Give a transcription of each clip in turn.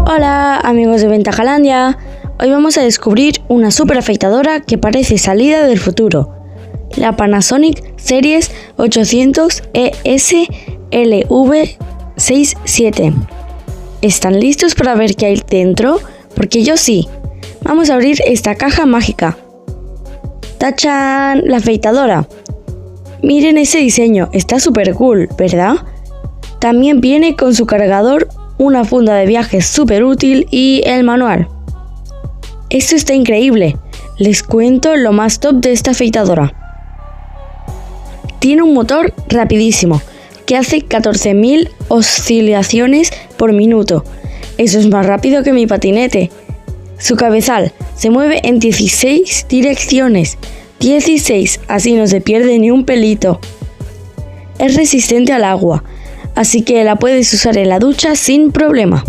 Hola amigos de Ventajalandia, hoy vamos a descubrir una super afeitadora que parece salida del futuro, la Panasonic Series 800 ESLV67. ¿Están listos para ver qué hay dentro? Porque yo sí. Vamos a abrir esta caja mágica. ¡Tachán! La afeitadora. Miren ese diseño, está súper cool, ¿verdad? También viene con su cargador, una funda de viaje súper útil y el manual. Esto está increíble. Les cuento lo más top de esta afeitadora. Tiene un motor rapidísimo que hace 14.000 oscilaciones por minuto. Eso es más rápido que mi patinete. Su cabezal se mueve en 16 direcciones. 16, así no se pierde ni un pelito. Es resistente al agua, así que la puedes usar en la ducha sin problema.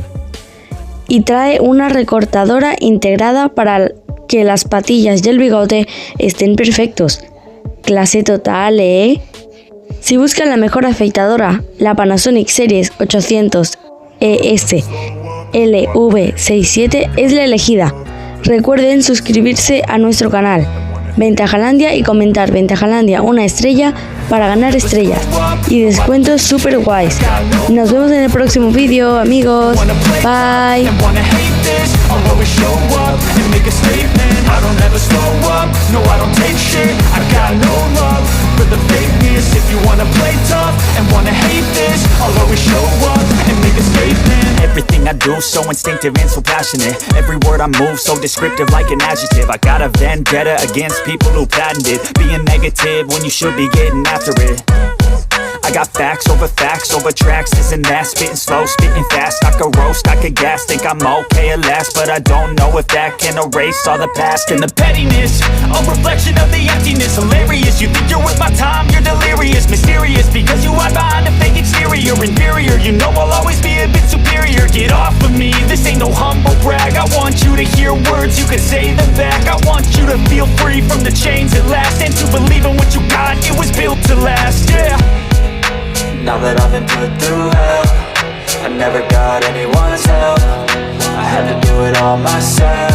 Y trae una recortadora integrada para que las patillas y el bigote estén perfectos. Clase total, ¿eh? Si buscan la mejor afeitadora, la Panasonic Series 800 ESLV67 es la elegida. Recuerden suscribirse a nuestro canal Ventajalandia y comentar Ventajalandia una estrella para ganar estrellas y descuentos super guays. Nos vemos en el próximo vídeo, amigos. Bye. Everything I do so instinctive and so passionate. Every word I move so descriptive like an adjective. I got a vendetta against people who patented being negative when you should be getting after it. I got facts over tracks, this and that. Spitting slow, spitting fast. I could roast, I could gas. Think I'm okay at last, but I don't know if that can erase all the past. And the pettiness, a reflection of the emptiness. Hilarious, you think you're worth my time, you're delirious. Mysterious, because you hide behind a fake exterior. Inferior, you know I'll always be a bit superior. Get off of me, this ain't no humble brag. I want you to hear words, you can say them back. I want you to feel free from the chains at last, and to believe in what you got, it was built to last, yeah. Now that I've been put through hell, I never got anyone's help. I had to do it all myself.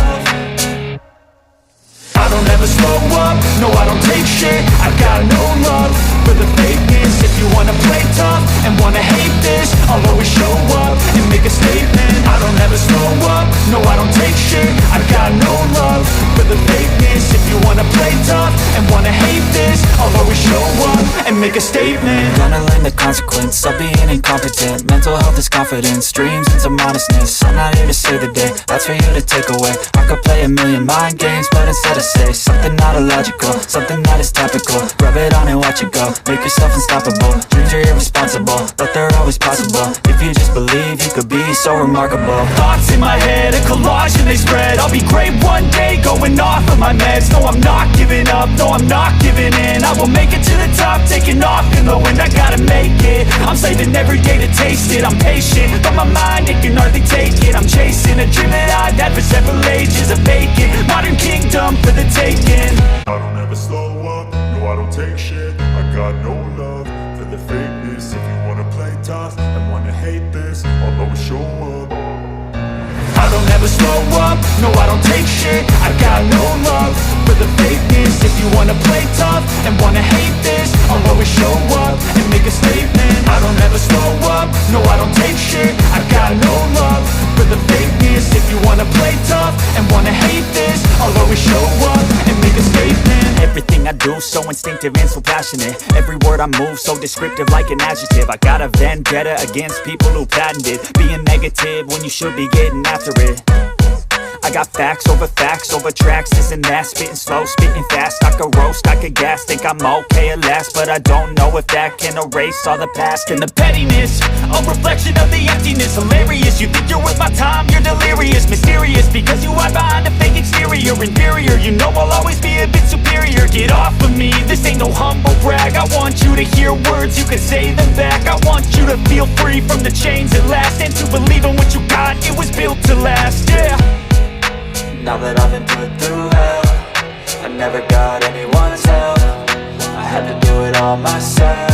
I don't ever slow up, no I don't take shit. I got no love for the fakeness. If you wanna play tough and wanna hate this, I'll always show up and make a statement. I don't ever slow up, no I don't take shit. I got no love for the fakeness. If you wanna play tough and wanna hate this, I'll always show up and make a statement. Gonna learn the consequence of being incompetent. Mental health is confidence, dreams into modestness. I'm not here to save the day, that's for you to take away. I could play a million mind games, but instead I say something not illogical, something that is topical. Rub it on and watch it go, make yourself unstoppable. Dreams are irresponsible, but they're always possible. If you just believe, you could be so remarkable. Thoughts in my head, a collage and they spread. I'll be great one day, going off of my meds. No, I'm not giving up, no, I'm not giving in. I will make it to the top, taking off in the wind. I gotta make it, I'm saving every day to taste it. I'm patient, but my mind, it can hardly take it. I'm chasing a dream that I've had for several ages. A vacant modern kingdom for the taking. I don't ever slow up, no I don't take shit. I got no love for the fakeness. If you wanna play tough and wanna hate this, I'll always show up. I don't ever slow up, no I don't take shit. I got no love for the fakeness. If you wanna play tough and wanna hate this, I'll always show up and make a statement. I don't ever slow up, no I don't take shit. I got no love for the fakeness. If you wanna play tough and wanna hate this, I'll always show up and make a statement. Everything I do so instinctive and so passionate. Every word I move so descriptive like an adjective. I got a vendetta against people who patented being negative when you should be getting after it. I got facts over tracks, this and that. Spitting slow, spitting fast. I could roast, I could gas. Think I'm okay at last, but I don't know if that can erase all the past. And the pettiness, a reflection of the emptiness. Hilarious, you think you're worth my time, you're delirious. Mysterious, because you hide behind a fake exterior. Inferior, you know I'll always be a bit superior. humble brag. I want you to hear words, you can say them back. I want you to feel free from the chains at last, and to believe in what you got, it was built to last, yeah. Now that I've been put through hell, I never got anyone's help. I had to do it all myself.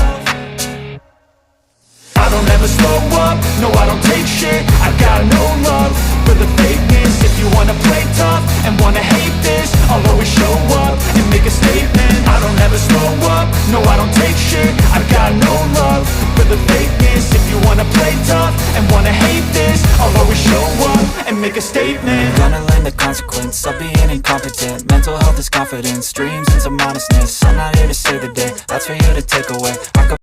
I don't ever slow up, no I don't take shit. I've got no love for the fakeness. If you wanna play tough and wanna hate this, I'll always show up and make a statement. I don't ever slow up, no I don't take shit. I've got no love for the fakeness. If you wanna play tough and wanna hate this, I'll always show up and make a statement. Gonna learn the consequence of being incompetent. Mental health is confidence, dreams into modestness. I'm not here to save the day, that's for you to take away. I could